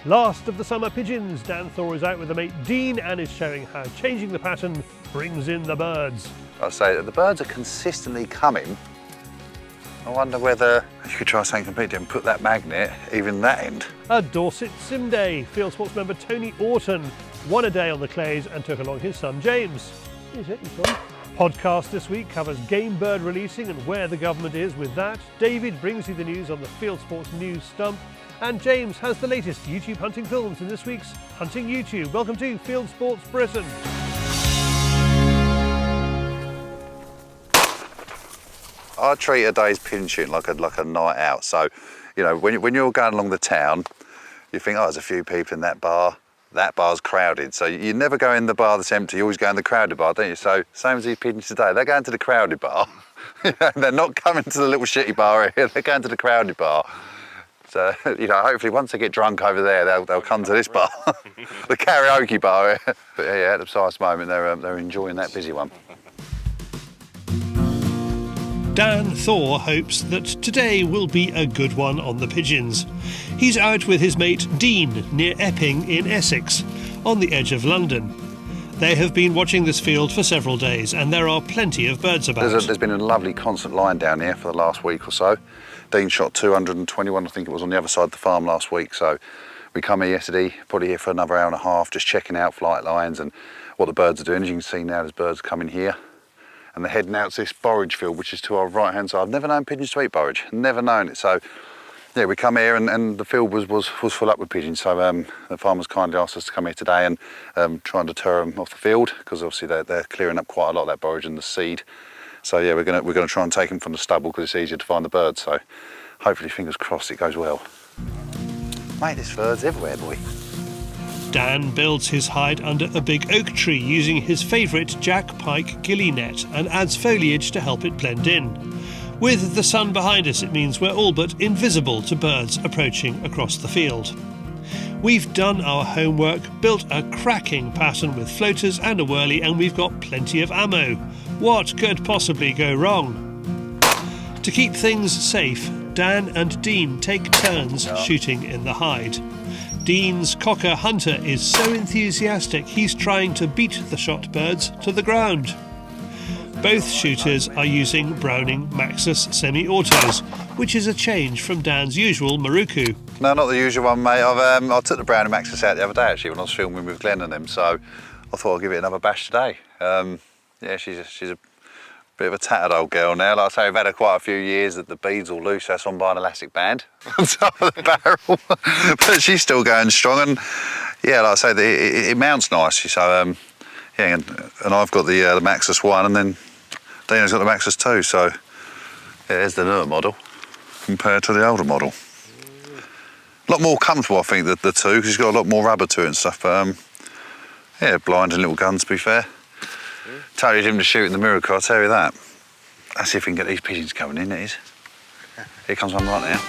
Last of the summer pigeons, Dan Thor is out with the mate Dean and is showing how changing the pattern brings in the birds. I'd say that the birds are consistently coming. I wonder whether you could try something completely different, put that magnet even that end. A Dorset sim day. Fieldsports member Tony Orton won a day on the clays and took along his son James. He's on. Podcast this week covers gamebird releasing and where the government is with that. David brings you the news on the Fieldsports News Stump. And James has the latest YouTube hunting films in this week's Hunting YouTube. Welcome to Fieldsports Britain. I treat a day's pigeon shooting like a night out. So, you know, when you're going along the town, you think, oh, there's a few people in that bar. That bar's crowded. So you never go in the bar that's empty. You always go in the crowded bar, don't you? So same as these pigeons today. They're going to the crowded bar. They're not coming to the little shitty bar here. They're going to the crowded bar. So, you know, hopefully once they get drunk over there, they'll come to this bar, the karaoke bar. But yeah, at the precise moment, they're enjoying that busy one. Dan Thor hopes that today will be a good one on the pigeons. He's out with his mate Dean near Epping in Essex, on the edge of London. They have been watching this field for several days and there are plenty of birds about. There's been a lovely constant line down here for the last week or so. Dean shot 221, I think it was, on the other side of the farm last week. So we come here yesterday, probably here for another hour and a half, just checking out flight lines and what the birds are doing. As you can see now, there's birds coming here. And they're heading out to this borage field, which is to our right-hand side. I've never known pigeons to eat borage, never known it. So yeah, we come here and the field was full up with pigeons. So the farmers kindly asked us to come here today and try and deter them off the field, because obviously they're clearing up quite a lot of that borage and the seed. So yeah, we're gonna try and take them from the stubble because it's easier to find the birds. So hopefully, fingers crossed, it goes well. Mate, there's birds everywhere, boy. Dan builds his hide under a big oak tree using his favourite Jack Pike ghillie net and adds foliage to help it blend in. With the sun behind us, it means we're all but invisible to birds approaching across the field. We've done our homework, built a cracking pattern with floaters and a whirly, and we've got plenty of ammo. What could possibly go wrong? To keep things safe, Dan and Dean take turns shooting in the hide. Dean's cocker hunter is so enthusiastic he's trying to beat the shot birds to the ground. Both shooters are using Browning Maxus semi-autos, which is a change from Dan's usual Maruku. No, not the usual one, mate. I took the Browning Maxus out the other day actually when I was filming with Glenn and them, so I thought I'd give it another bash today. Yeah, she's a bit of a tattered old girl now. Like I say, we've had her quite a few years. That the beads all loose, that's on by an elastic band on top of the barrel. But she's still going strong, and yeah, like I say, it mounts nicely. So yeah, and I've got the Maxus 1, and then Dina's got the Maxus 2. So yeah, there's the newer model compared to the older model. A lot more comfortable, I think, the 2, because it's got a lot more rubber to it and stuff. But yeah, blinding little gun, to be fair. Totally him to shoot in the miracle, I'll tell you that. Let's see if we can get these pigeons coming in, it is. Here comes one right now.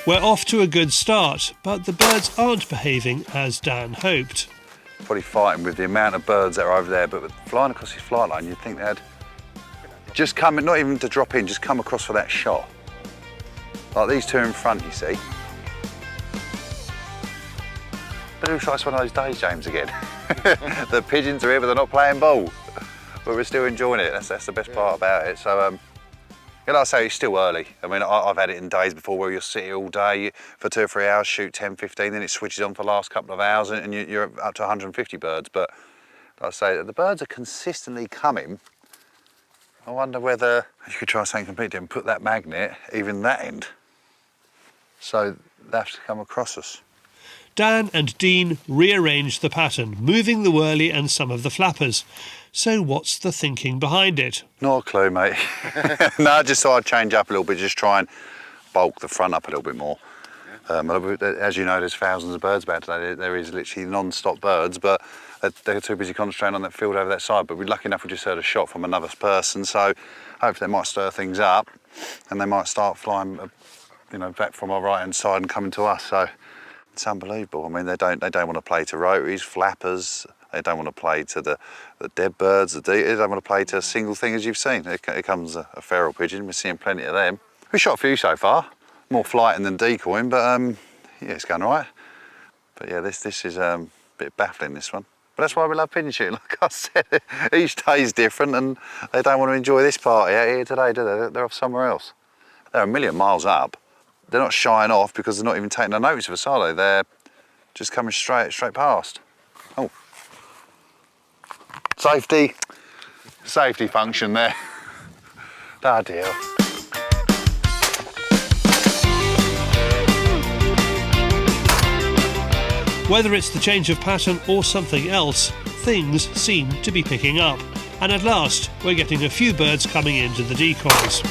We're off to a good start, but the birds aren't behaving as Dan hoped. Probably fighting with the amount of birds that are over there, but flying across this flight line, you'd think they'd just come, not even to drop in, just come across for that shot. Like these two in front, you see. But it looks like it's one of those days, James, again. The pigeons are here, but they're not playing ball. But we're still enjoying it. That's the best part about it. So, like I say, it's still early. I mean, I've had it in days before where you'll sit here all day for 2 or 3 hours, shoot 10, 15, then it switches on for the last couple of hours and you're up to 150 birds. But like I say, the birds are consistently coming. I wonder whether you could try something completely different, put that magnet even that end. So they have to come across us. Dan and Dean rearrange the pattern, moving the whirly and some of the flappers. So what's the thinking behind it? Not a clue, mate. No, I just thought I'd change up a little bit, just try and bulk the front up a little bit more. As you know, there's thousands of birds about today. There is literally non-stop birds, but they're too busy concentrating on that field over that side. But we're lucky enough we just heard a shot from another person, so hopefully they might stir things up and they might start flying, you know, back from our right-hand side and coming to us. So it's unbelievable. I mean, they don't want to play to rotaries, flappers. They don't want to play to the dead birds. They don't want to play to a single thing, as you've seen. Here comes a feral pigeon. We're seeing plenty of them. We shot a few so far, more flighting than decoying, but yeah, it's going all right. But yeah, this is a bit baffling, this one. But that's why we love pigeon shooting, like I said. Each day is different and they don't want to enjoy this party out here today, do they? They're off somewhere else. They're a million miles up. They're not shying off because they're not even taking no notice of us, are they? They're just coming straight past. Oh. Safety function there. Ah, dear. Whether it's the change of pattern or something else, things seem to be picking up. And at last, we're getting a few birds coming into the decoys.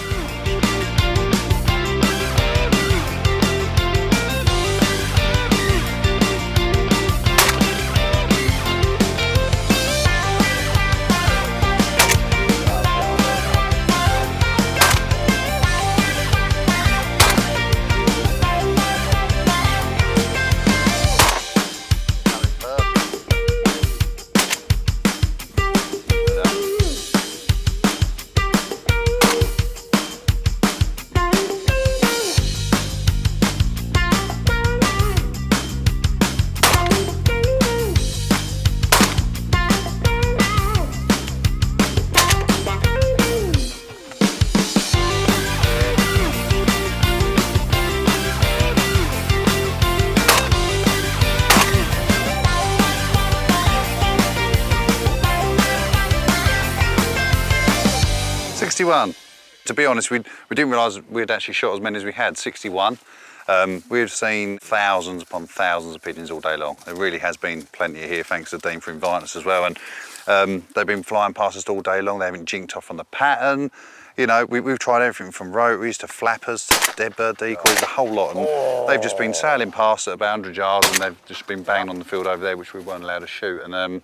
To be honest, we didn't realise we'd actually shot as many as we had, 61. We've seen thousands upon thousands of pigeons all day long. There really has been plenty here, thanks to Dean for inviting us as well. And they've been flying past us all day long. They haven't jinked off on the pattern. You know, we've tried everything from rotaries to flappers to dead bird decoys, the whole lot. And they've just been sailing past at about 100 yards and they've just been banging on the field over there, which we weren't allowed to shoot. And like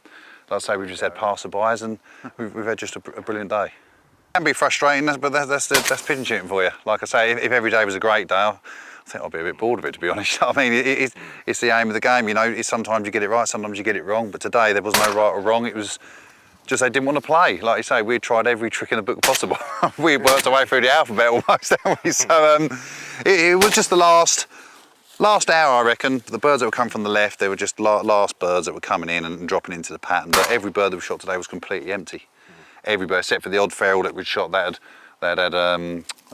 I say, we've just had passerbys and we've had just a brilliant day. It can be frustrating, but that's pigeon shooting for you. Like I say, if every day was a great day, I think I'd be a bit bored of it, to be honest. I mean, it's the aim of the game, you know. Sometimes you get it right, sometimes you get it wrong. But today there was no right or wrong. It was just they didn't want to play. Like you say, we tried every trick in the book possible. We worked our way through the alphabet almost, haven't we? So it was just the last hour, I reckon. The birds that were coming from the left, they were just last birds that were coming in and dropping into the pattern. But every bird that we shot today was completely empty. Every bird, except for the odd feral that we'd shot, that had a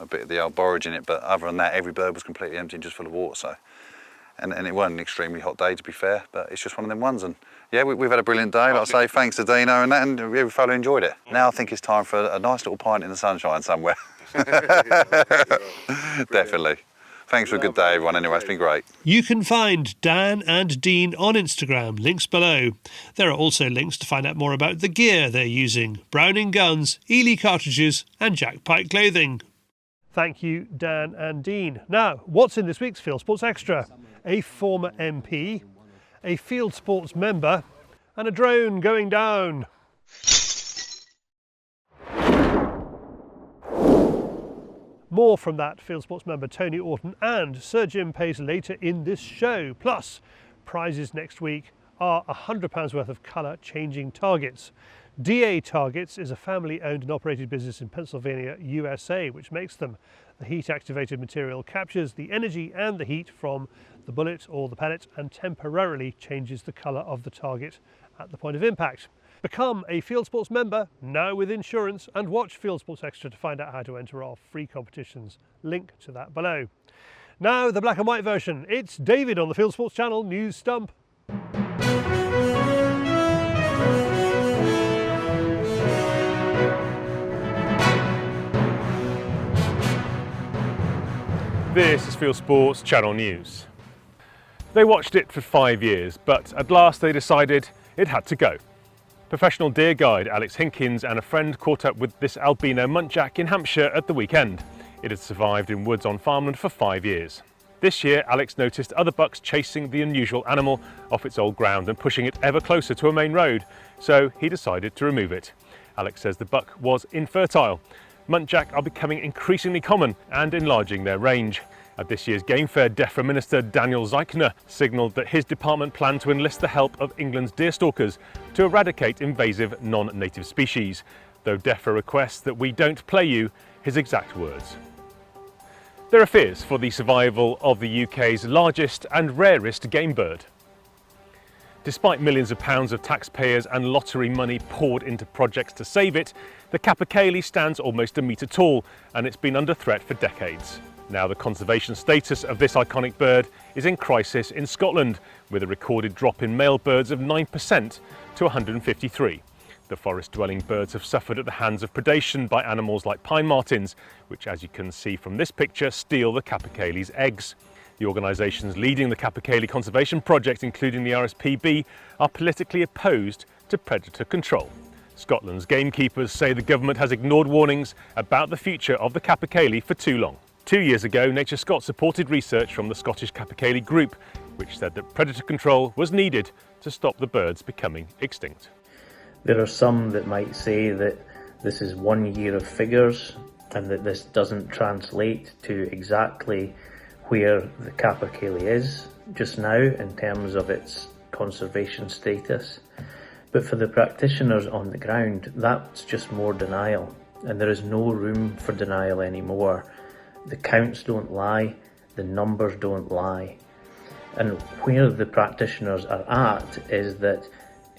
bit of the old borage in it, but other than that, every bird was completely empty and just full of water. So, and it wasn't an extremely hot day, to be fair, but it's just one of them ones. And yeah, we've had a brilliant day, like I say, thanks to Dino and that, and we thoroughly enjoyed it. Now I think it's time for a nice little pint in the sunshine somewhere. Definitely. Thanks for a good day, everyone. Anyway, it's been great. You can find Dan and Dean on Instagram, links below. There are also links to find out more about the gear they're using: Browning guns, Ely cartridges and Jack Pike clothing. Thank you, Dan and Dean. Now, what's in this week's Field Sports Extra? A former MP, a Field Sports member and a drone going down. More from that Field Sports member Tony Orton and Sir Jim Paice later in this show. Plus, prizes next week are £100 worth of colour changing targets. DA Targets is a family owned and operated business in Pennsylvania, USA, which makes them. The heat activated material captures the energy and the heat from the bullet or the pellet and temporarily changes the colour of the target at the point of impact. Become a Field Sports member now with insurance and watch Field Sports Extra to find out how to enter our free competitions. Link to that below. Now the black and white version. It's David on the Field Sports Channel News Stump. This is Field Sports Channel News. They watched it for 5 years, but at last they decided it had to go. Professional deer guide Alex Hinkins and a friend caught up with this albino muntjac in Hampshire at the weekend. It had survived in woods on farmland for 5 years. This year, Alex noticed other bucks chasing the unusual animal off its old ground and pushing it ever closer to a main road, so he decided to remove it. Alex says the buck was infertile. Muntjac are becoming increasingly common and enlarging their range. At this year's Game Fair, DEFRA Minister Daniel Zeichner signalled that his department planned to enlist the help of England's deerstalkers to eradicate invasive non-native species, though DEFRA requests that we don't play you his exact words. There are fears for the survival of the UK's largest and rarest game bird. Despite millions of pounds of taxpayers and lottery money poured into projects to save it, the capercaillie stands almost a metre tall and it's been under threat for decades. Now the conservation status of this iconic bird is in crisis in Scotland, with a recorded drop in male birds of 9% to 153. The forest-dwelling birds have suffered at the hands of predation by animals like pine martens, which, as you can see from this picture, steal the capercaillie's eggs. The organisations leading the capercaillie conservation project, including the RSPB, are politically opposed to predator control. Scotland's gamekeepers say the government has ignored warnings about the future of the capercaillie for too long. 2 years ago, Nature Scot supported research from the Scottish Capercaillie Group, which said that predator control was needed to stop the birds becoming extinct. There are some that might say that this is 1 year of figures and that this doesn't translate to exactly where the capercaillie is just now in terms of its conservation status. But for the practitioners on the ground, that's just more denial, and there is no room for denial anymore. The counts don't lie, the numbers don't lie. And where the practitioners are at is that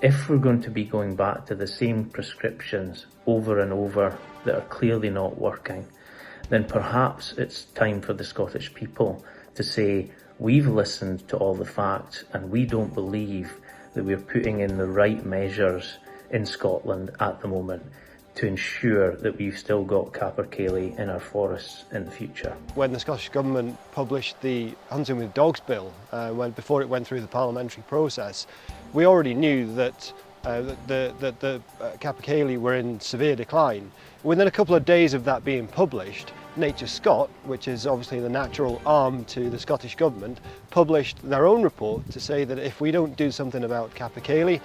if we're going to be going back to the same prescriptions over and over that are clearly not working, then perhaps it's time for the Scottish people to say, we've listened to all the facts and we don't believe that we're putting in the right measures in Scotland at the moment to ensure that we've still got capercaillie in our forests in the future. When the Scottish Government published the Hunting with Dogs Bill, before it went through the parliamentary process, we already knew that the capercaillie were in severe decline. Within a couple of days of that being published, Nature Scot, which is obviously the natural arm to the Scottish Government, published their own report to say that if we don't do something about capercaillie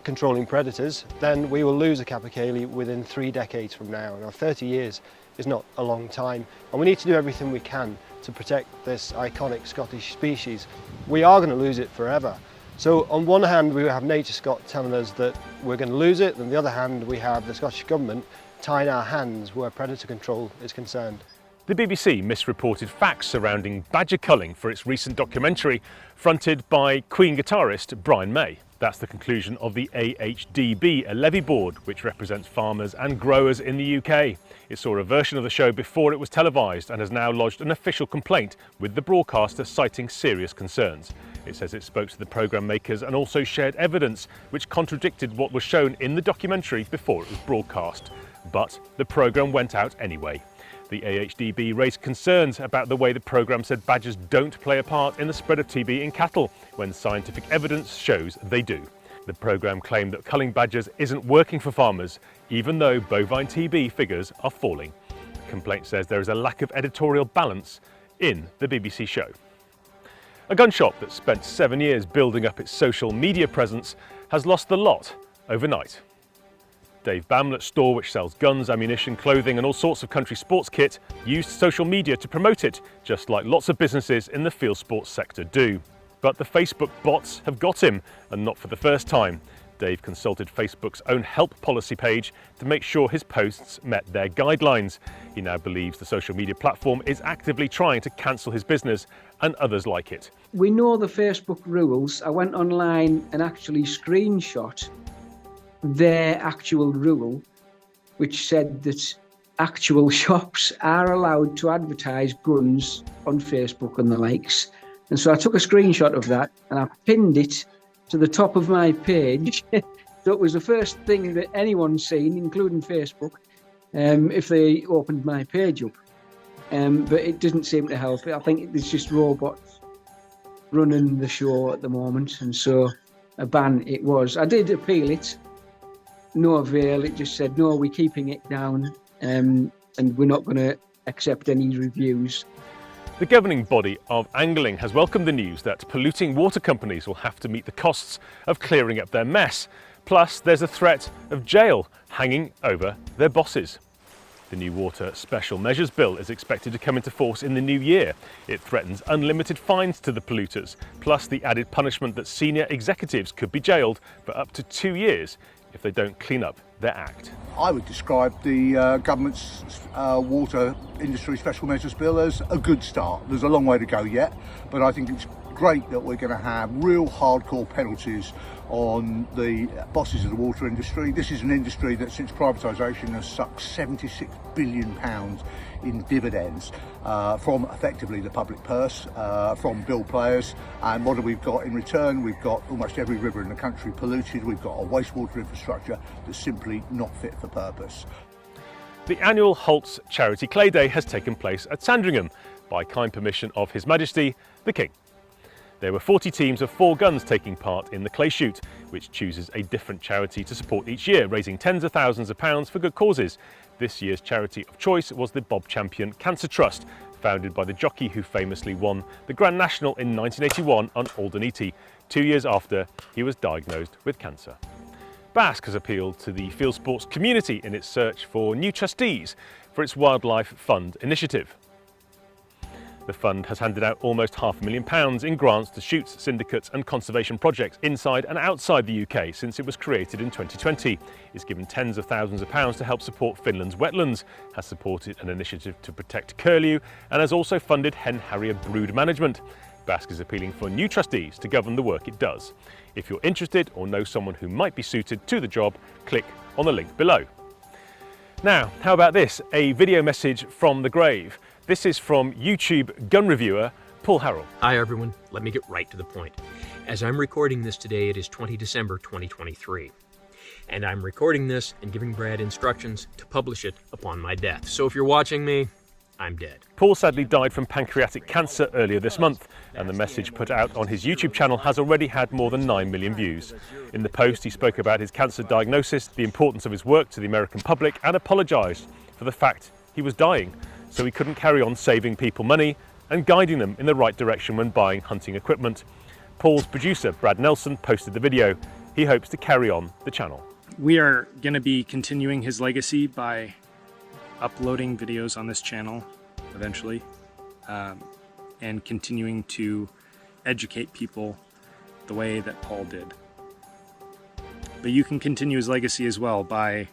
controlling predators, then we will lose a capercaillie within 3 decades from now. Now 30 years is not a long time, and we need to do everything we can to protect this iconic Scottish species. We are going to lose it forever. So on one hand we have Nature Scot telling us that we're going to lose it, and on the other hand we have the Scottish Government tying our hands where predator control is concerned. The BBC misreported facts surrounding badger culling for its recent documentary, fronted by Queen guitarist Brian May. That's the conclusion of the AHDB, a levy board which represents farmers and growers in the UK. It saw a version of the show before it was televised and has now lodged an official complaint with the broadcaster, citing serious concerns. It says it spoke to the programme makers and also shared evidence which contradicted what was shown in the documentary before it was broadcast. But the programme went out anyway. The AHDB raised concerns about the way the programme said badgers don't play a part in the spread of TB in cattle, when scientific evidence shows they do. The programme claimed that culling badgers isn't working for farmers, even though bovine TB figures are falling. The complaint says there is a lack of editorial balance in the BBC show. A gun shop that spent 7 years building up its social media presence has lost the lot overnight. Dave Bamlett's store, which sells guns, ammunition, clothing and all sorts of country sports kit, used social media to promote it, just like lots of businesses in the field sports sector do. But the Facebook bots have got him, and not for the first time. Dave consulted Facebook's own help policy page to make sure his posts met their guidelines. He now believes the social media platform is actively trying to cancel his business and others like it. We know the Facebook rules. I went online and actually screenshot their actual rule, which said that actual shops are allowed to advertise guns on Facebook and the likes. And so I took a screenshot of that and I pinned it to the top of my page. So it was the first thing that anyone's seen, including Facebook, if they opened my page up. But it doesn't seem to help. I think it's just robots running the show at the moment. And so a ban it was. I did appeal it. No avail. It just said, no, we're keeping it down and we're not going to accept any reviews. The governing body of angling has welcomed the news that polluting water companies will have to meet the costs of clearing up their mess. Plus, there's a threat of jail hanging over their bosses. The new Water Special Measures Bill is expected to come into force in the new year. It threatens unlimited fines to the polluters, plus the added punishment that senior executives could be jailed for up to 2 years if they don't clean up their act. I would describe the government's water industry special measures bill as a good start. There's a long way to go yet, but I think it's great that we're going to have real hardcore penalties on the bosses of the water industry. This is an industry that since privatisation has sucked £76 billion in dividends from effectively the public purse, from bill players. And what have we got in return? We've got almost every river in the country polluted. We've got a wastewater infrastructure that's simply not fit for purpose. The annual Holt's Charity Clay Day has taken place at Sandringham by kind permission of His Majesty the King. There were 40 teams of 4 guns taking part in the clay shoot, which chooses a different charity to support each year, raising tens of thousands of pounds for good causes. This year's charity of choice was the Bob Champion Cancer Trust, founded by the jockey who famously won the Grand National in 1981 on Aldenete, 2 years after he was diagnosed with cancer. Basque has appealed to the field sports community in its search for new trustees for its Wildlife Fund initiative. The fund has handed out almost £500,000 in grants to shoots, syndicates and conservation projects inside and outside the UK since it was created in 2020. It's given tens of thousands of pounds to help support Finland's wetlands, has supported an initiative to protect curlew and has also funded hen harrier brood management. Basque is appealing for new trustees to govern the work it does. If you're interested or know someone who might be suited to the job, click on the link below. Now, how about this? A video message from the grave. This is from YouTube gun reviewer Paul Harrell. Hi everyone, let me get right to the point. As I'm recording this today, it is 20 December 2023. And I'm recording this and giving Brad instructions to publish it upon my death. So if you're watching me, I'm dead. Paul sadly died from pancreatic cancer earlier this month, and the message put out on his YouTube channel has already had more than 9 million views. In the post, he spoke about his cancer diagnosis, the importance of his work to the American public, and apologised for the fact he was dying, so he couldn't carry on saving people money and guiding them in the right direction when buying hunting equipment. Paul's producer, Brad Nelson, posted the video. He hopes to carry on the channel. We are going to be continuing his legacy by uploading videos on this channel eventually, and continuing to educate people the way that Paul did. But you can continue his legacy as well by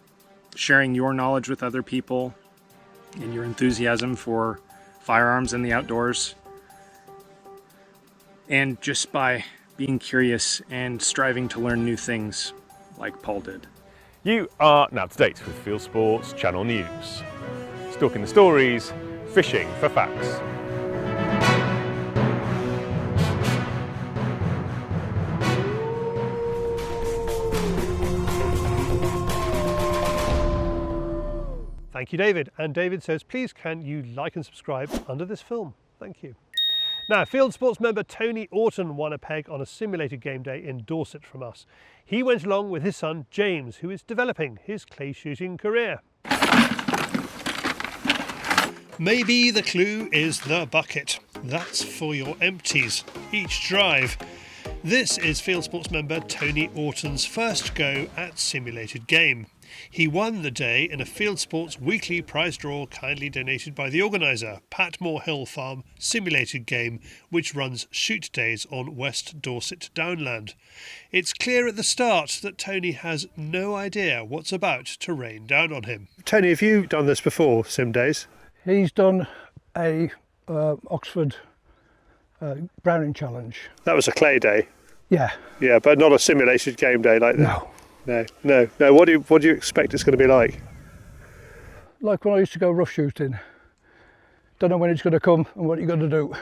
sharing your knowledge with other people and your enthusiasm for firearms and the outdoors, and just by being curious and striving to learn new things like Paul did. You are now up to date with Fieldsports Channel News. Stalking the stories, fishing for facts. Thank you, David. And David says, please can you like and subscribe under this film? Thank you. Now, Field Sports member Tony Orton won a peg on a simulated game day in Dorset from us. He went along with his son James, who is developing his clay shooting career. Maybe the clue is the bucket. That's for your empties each drive. This is Field Sports member Tony Orton's first go at simulated game. He won the day in a Field Sports weekly prize draw kindly donated by the organiser, Patmore Hill Farm Simulated Game, which runs shoot days on West Dorset Downland. It's clear at the start that Tony has no idea what's about to rain down on him. Tony, have you done this before, sim days? He's done a Oxford Browning Challenge. That was a clay day. Yeah. Yeah, but not a simulated game day like that. No. What do you expect it's going to be like? Like when I used to go rough shooting. Don't know when it's going to come and what you're going to do.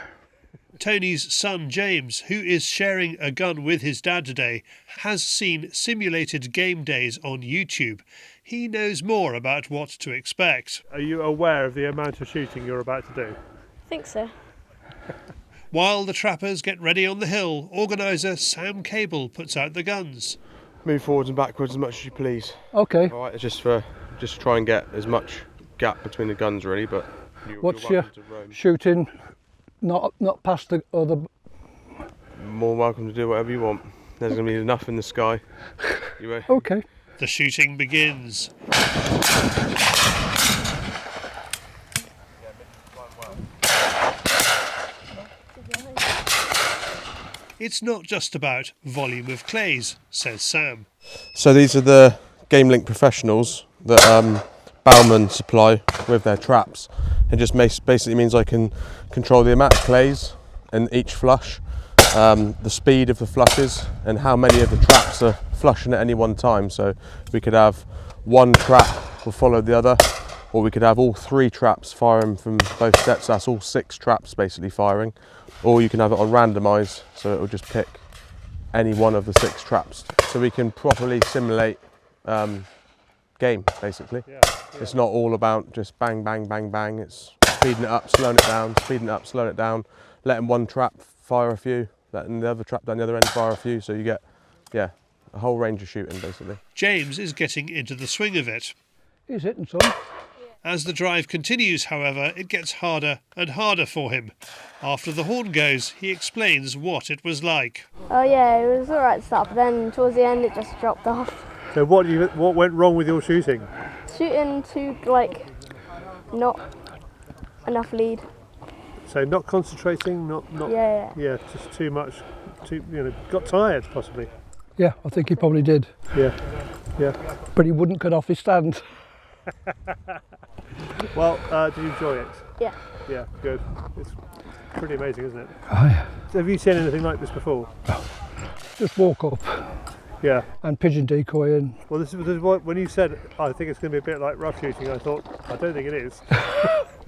Tony's son James, who is sharing a gun with his dad today, has seen simulated game days on YouTube. He knows more about what to expect. Are you aware of the amount of shooting you're about to do? I think so. While the trappers get ready on the hill, organiser Sam Cable puts out the guns. Move forwards and backwards as much as you please. Okay. All right, it's just try and get as much gap between the guns really, but what's your shooting not past the other? More welcome to do whatever you want. There's going to be enough in the sky. You ready? Okay. The shooting begins. It's not just about volume of clays, says Sam. So these are the Game Link professionals that Bowman supply with their traps. It just basically means I can control the amount of clays in each flush, the speed of the flushes, and how many of the traps are flushing at any one time. So we could have one trap will follow the other, or we could have all 3 traps firing from both sets. That's all 6 traps basically firing. Or you can have it on randomise, so it will just pick any one of the 6 traps. So we can properly simulate game, basically. Yeah. It's not all about just bang, bang, bang, bang. It's speeding it up, slowing it down, speeding it up, slowing it down, letting one trap fire a few, letting the other trap down the other end fire a few, so you get, yeah, a whole range of shooting, basically. James is getting into the swing of it. He's hitting some. As the drive continues, however, it gets harder and harder for him. After the horn goes, he explains what it was like. Oh yeah, it was alright to start, but then towards the end it just dropped off. So what went wrong with your shooting? Shooting to, not enough lead. So not concentrating, not Yeah, just too much, got tired possibly. Yeah, I think he probably did. Yeah. But he wouldn't cut off his stand. Well, did you enjoy it? Yeah. Yeah, good. It's pretty amazing, isn't it? Oh, yeah. Have you seen anything like this before? Just walk up. Yeah. And pigeon decoy in. Well, this is what, when you said, I think it's going to be a bit like rough shooting, I thought, I don't think it is.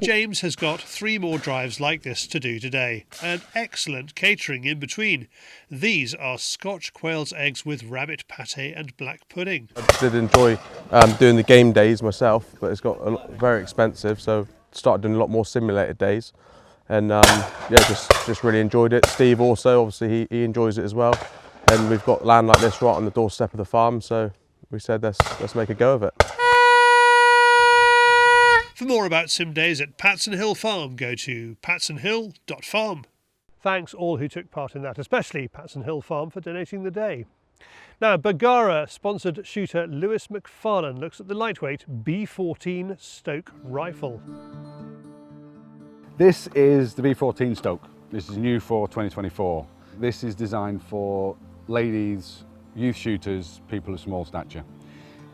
James has got 3 more drives like this to do today, and excellent catering in between. These are Scotch quail's eggs with rabbit pâté and black pudding. I did enjoy doing the game days myself, but it's got very expensive, so started doing a lot more simulated days, and just really enjoyed it. Steve also, obviously, he enjoys it as well, and we've got land like this right on the doorstep of the farm, so we said let's make a go of it. For more about sim days at Patson Hill Farm, go to patsonhill.farm. Thanks all who took part in that, especially Patson Hill Farm for donating the day. Now, Bergara sponsored shooter Lewis McFarlane looks at the lightweight B14 Stoke rifle. This is the B14 Stoke. This is new for 2024. This is designed for ladies, youth shooters, people of small stature.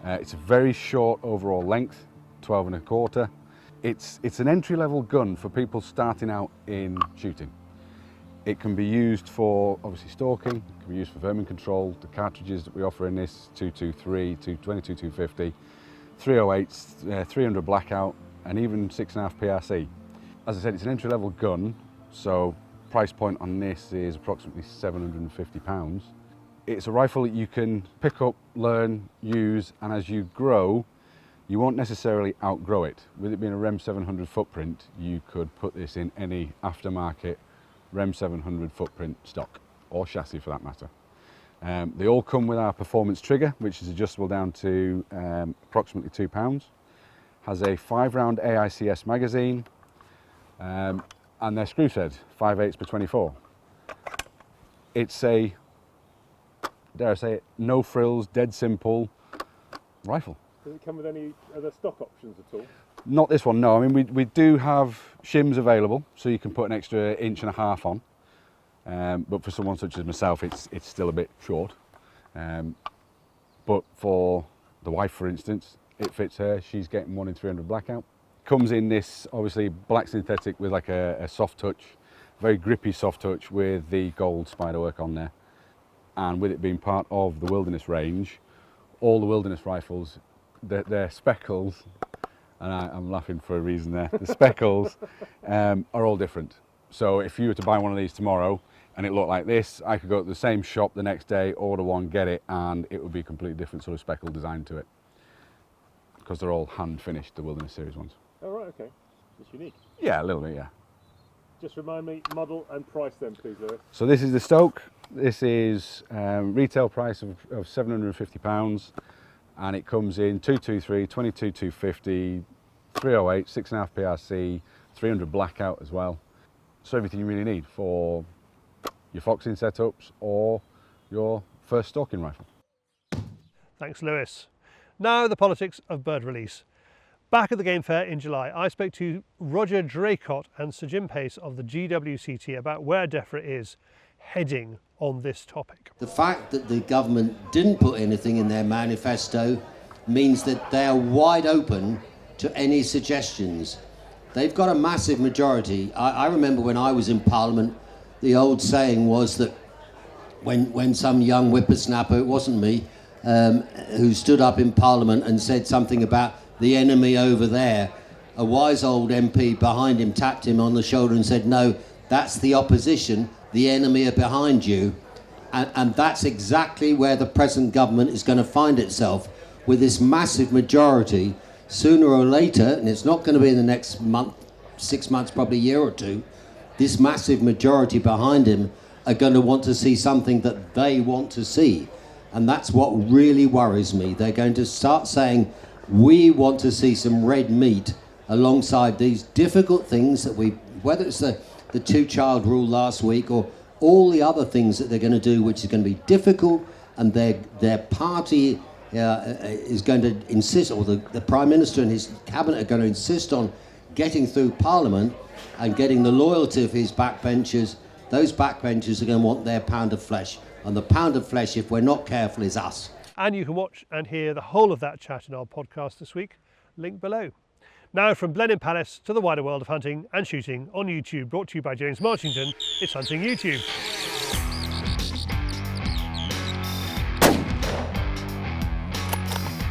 It's a very short overall length, 12 1/4. It's an entry-level gun for people starting out in shooting. It can be used for obviously stalking, it can be used for vermin control. The cartridges that we offer in this 223, 222, 250, 308s, 300 blackout, and even 6.5 PRC. As I said, it's an entry-level gun, so price point on this is approximately £750. It's a rifle that you can pick up, learn, use, and as you grow, you won't necessarily outgrow it. With it being a REM 700 footprint, you could put this in any aftermarket REM 700 footprint stock, or chassis for that matter. They all come with our performance trigger, which is adjustable down to approximately £2. Has a 5-round AICS magazine, and they're screw fed, 5/8 per 24. It's a, dare I say it, no frills, dead simple rifle. Does it come with any other stock options at all? Not this one, no. I mean, we do have shims available, so you can put an extra 1.5 inch on. But for someone such as myself, it's still a bit short. But for the wife, for instance, it fits her. She's getting 1 in 300 blackout. Comes in this, obviously, black synthetic with like a soft touch, very grippy soft touch with the gold spider work on there. And with it being part of the wilderness range, all the wilderness rifles, their speckles, and I'm laughing for a reason there, the speckles are all different. So if you were to buy one of these tomorrow and it looked like this, I could go to the same shop the next day, order one, get it, and it would be a completely different sort of speckle design to it. Because they're all hand finished, the Wilderness Series ones. Oh right, okay. It's unique. Yeah, a little bit, yeah. Just remind me, model and price then please, Lewis. So this is the Stoke. This is retail price of £750. And it comes in 223, 22 250, 308, 6.5 PRC, 300 blackout as well. So everything you really need for your foxing setups or your first stalking rifle. Thanks, Lewis. Now the politics of bird release. Back at the Game Fair in July, I spoke to Roger Draycott and Sir Jim Paice of the GWCT about where DEFRA is heading on this topic. The fact that the government didn't put anything in their manifesto means that they are wide open to any suggestions. They've got a massive majority. I remember when I was in Parliament, the old saying was that when some young whippersnapper, it wasn't me, who stood up in Parliament and said something about the enemy over there, a wise old MP behind him tapped him on the shoulder and said, no, that's the opposition, the enemy are behind you. And that's exactly where the present government is going to find itself, with this massive majority. Sooner or later, and it's not going to be in the next month, 6 months, probably a year or two, this massive majority behind him are going to want to see something that they want to see. And that's what really worries me. They're going to start saying, we want to see some red meat alongside these difficult things that whether it's the two-child rule last week or all the other things that they're going to do, which is going to be difficult, and their party is going to insist, or the Prime Minister and his cabinet are going to insist on getting through Parliament and getting the loyalty of his backbenchers. Those backbenchers are going to want their pound of flesh. And the pound of flesh, if we're not careful, is us. And you can watch and hear the whole of that chat in our podcast this week, link below. Now from Blenheim Palace to the wider world of hunting and shooting on YouTube, brought to you by James Marchington, it's Hunting YouTube.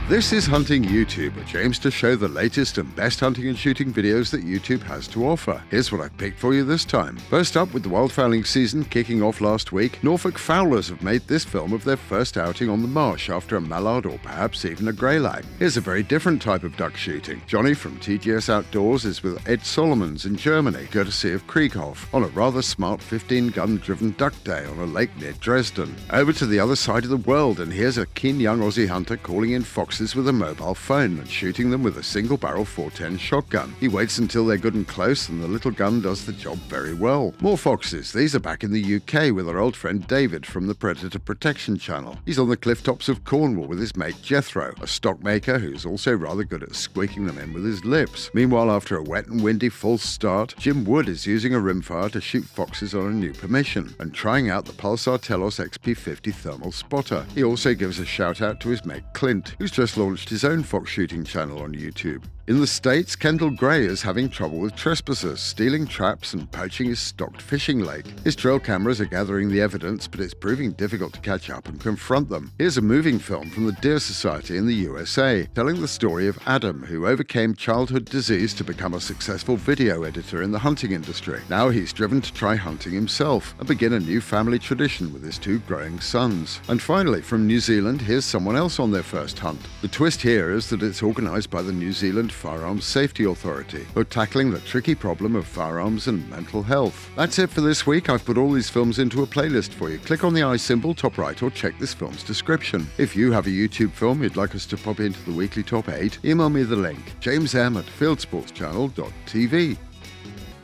This is Hunting YouTube, which aims to show the latest and best hunting and shooting videos that YouTube has to offer. Here's what I've picked for you this time. First up, with the wildfowling season kicking off last week, Norfolk fowlers have made this film of their first outing on the marsh after a mallard or perhaps even a greylag. Here's a very different type of duck shooting. Johnny from TGS Outdoors is with Ed Solomons in Germany, courtesy of Krieghoff, on a rather smart 15-gun driven duck day on a lake near Dresden. Over to the other side of the world, and here's a keen young Aussie hunter calling in foxes with a mobile phone and shooting them with a single barrel 410 shotgun. He waits until they're good and close, and the little gun does the job very well. More foxes. These are back in the UK with our old friend David from the Predator Protection channel. He's on the cliff tops of Cornwall with his mate Jethro, a stockmaker who's also rather good at squeaking them in with his lips. Meanwhile, after a wet and windy false start, Jim Wood is using a rimfire to shoot foxes on a new permission and trying out the Pulsar Telos XP50 thermal spotter. He also gives a shout out to his mate Clint, who's just launched his own fox shooting channel on YouTube. In the States, Kendall Gray is having trouble with trespassers, stealing traps and poaching his stocked fishing lake. His trail cameras are gathering the evidence, but it's proving difficult to catch up and confront them. Here's a moving film from the Deer Society in the USA, telling the story of Adam, who overcame childhood disease to become a successful video editor in the hunting industry. Now he's driven to try hunting himself and begin a new family tradition with his two growing sons. And finally, from New Zealand, here's someone else on their first hunt. The twist here is that it's organised by the New Zealand Firearms Safety Authority, who are tackling the tricky problem of firearms and mental health. That's it for this week. I've put all these films into a playlist for you. Click on the eye symbol top right or check this film's description. If you have a YouTube film you'd like us to pop into the weekly top 8, email me the link, jamesm@fieldsportschannel.tv.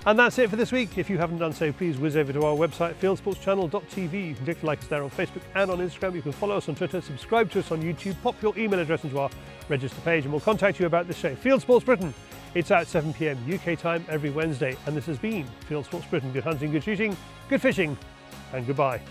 And that's it for this week. If you haven't done so, please whiz over to our website, fieldsportschannel.tv. You can click to like us there on Facebook and on Instagram. You can follow us on Twitter, subscribe to us on YouTube, pop your email address into our register page, and we'll contact you about this show. Fieldsports Britain. It's at 7 p.m. UK time every Wednesday. And this has been Fieldsports Britain. Good hunting, good shooting, good fishing, and goodbye.